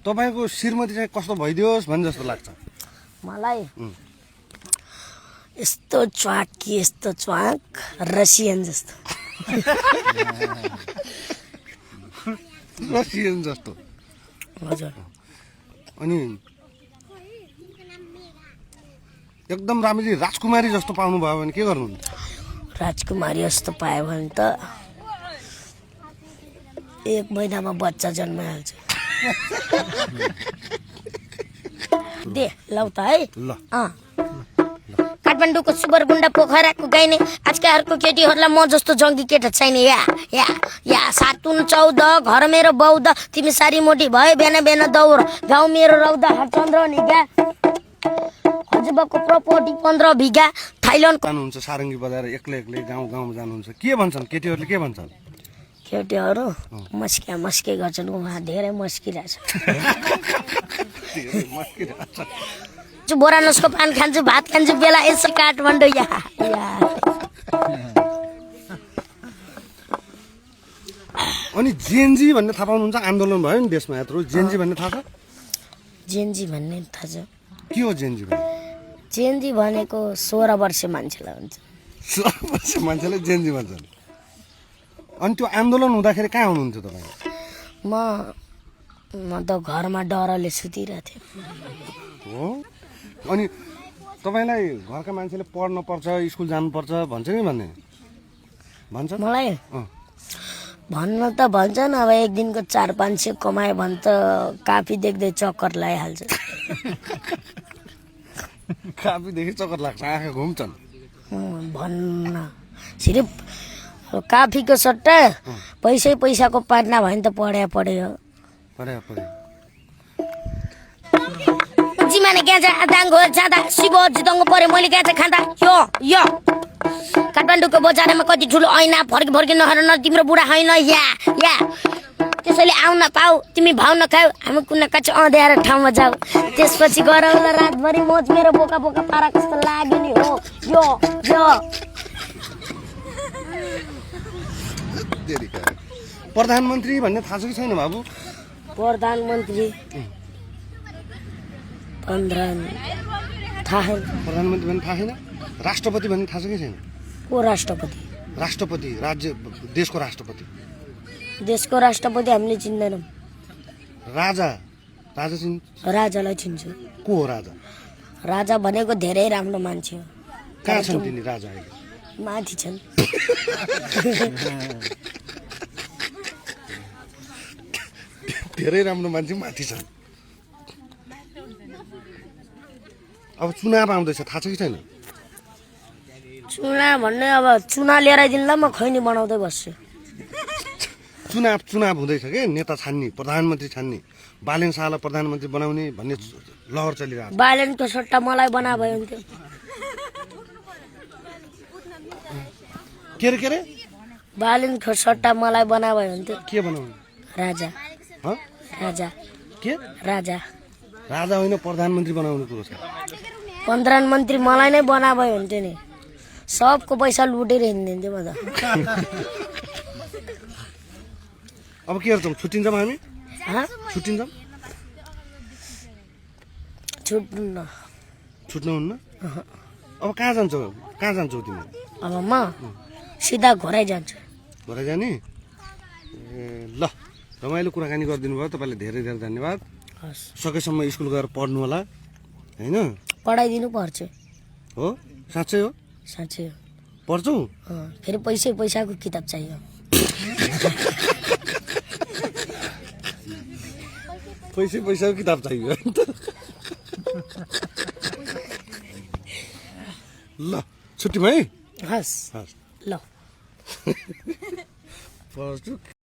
तपाईको श्रीमती चाहिँ कस्तो भइदियोस् भन्ने जस्तो लाग्छ मलाई यस्तो च्वाक कि यस्तो च्वाक रसियन जस्तो रसियन जस्तो हजुर अनि एकदम राम्ररी राजकुमारी जस्तो पाउनु भयो भने के गर्नुहुन्छ राजकुमारी जस्तो पायो भने त 1 महिनामा बच्चा जन्माइहाल्छ दे लौ त है ल काठमाडौँको सुबरगुन्डा पोखराको गाइने आजकालको केटीहरूलाई म जस्तो जङ्गी केटा छैन या 7-14 घर मेरो बौद्ध तिमी सारी मोटी भयो बिहान दौड गाउँ मेरो रौदा हरचन्द्र नि क्या हजुरबाको प्रपर्टी 15 बिघा थाइल्यान्ड जानुहुन्छ सारङ्गी बजाएर एक्लै गाउँमा जानुहुन्छ के भन्छन् केटीहरूले के भन्छन् केटीहरू मस्के गर्छन् उहाँ धेरै मस्किरहेछ बोरा नसको पान खान्छु भात खान्छु बेला यसो काठमाडौँ या अनि जेएनजी भन्ने थाहा पाउनुहुन्छ आन्दोलन भयो नि देशमा यत्रो जेएनजी भन्ने थाहा छ जेएनजी भन्ने थाहा छ के हो जेएनजी भन्ने जेएनजी भनेको 16 वर्ष मान्छेलाई हुन्छ 16 वर्ष मान्छेले जेएनजी भन्छन् अनि त्यो आन्दोलन हुँदाखेरि कहाँ हुनुहुन्थ्यो तपाईँ म त घरमा डरले सुतिरहेको थिएँ हो अनि तपाईँलाई घरका मान्छेले पढ्न पर्छ स्कुल जानुपर्छ भन्छ नि भन्छ मलाई भन्न त भन्छन् अब एक दिनको 400-500 कमायो भने त काफी देख्दै चक्कर लगाइहाल्छ काफीदेखि चक्कर लाग्छ आँखा घुम्छन् भन्न सिर्फ काफीको सट्टा पैसाको पार्ना भयो नि त पढ्यो जिमाने ग्याजा दाङ्गो जाँदा शिव जितङ्गो पऱ्यो मैले ग्याजा खाँदा यो काठमाडौँको बजारमा कति ठुलो ऐना फर्की नहर न तिम्रो बुढा होइन या त्यसैले आउन पाऊ तिमी भाउ नखाऊ हामी कुना काच अँध्याएर ठाउँमा जाऊ त्यसपछि गरौला रातभरि मोज मेरो बोका पारा कस्तो लाग्यो नि हो यो प्रधानमन्त्री भन्ने थाहा छ कि छैन बाबु प्रधानमन्त्री थाहा प्रधानमन्त्री भन्ने थाहा छैन राष्ट्रपति भन्ने थाहा छ कि छैन को राष्ट्रपति राज्य देशको राष्ट्रपति हामीले चिन्दैनौँ राजालाई चिन्छु को हो राजा भनेको धेरै राम्रो मान्छे हो कहाँ छन् तिनी राजा अहिले माथि छन् धेरै राम्रो मान्छे माथि छन् अब चुनाव आउँदैछ थाहा छ कि छैन चुनाव भन्ने अब चुना लिएर आइदिउँला म खैनी बनाउँदै बस्छु चुनाव हुँदैछ के नेता छान्ने प्रधानमन्त्री छान्ने बालेन शाहलाई प्रधानमन्त्री बनाउने भन्ने लहर चलिरहेको छ बालेनको सट्टा मलाई बना भयो हुन्थ्यो के रे बालेनको सट्टा मलाई बना भयो हुन्थ्यो के बनाउने राजा होइन प्रधानमन्त्री बनाउने कुरो छ प्रधानमन्त्री मलाई नै बना भयो हुन्थ्यो नि सबको पैसा लुटेर हिँड्दिन्थ्यो म त अब के गर्छौँ छुट्टिन्छौँ हामी छुट्टिन्छौँ छुट्नुहुन्न अब कहाँ जान्छौ तिमी अब म सिधा घरै जान्छु घरै जाने ल रमाइलो कुराकानी गरिदिनु भयो तपाईँले धेरै धन्यवाद सकेसम्म स्कुल गएर पढ्नु होला होइन पढाइदिनु पर्छ हो साँच्चै हो पढ्छौ फेरि पैसाको किताब चाहियो पैसाको किताब चाहियो ल छुट्टी भयो हस् ल पढ्छु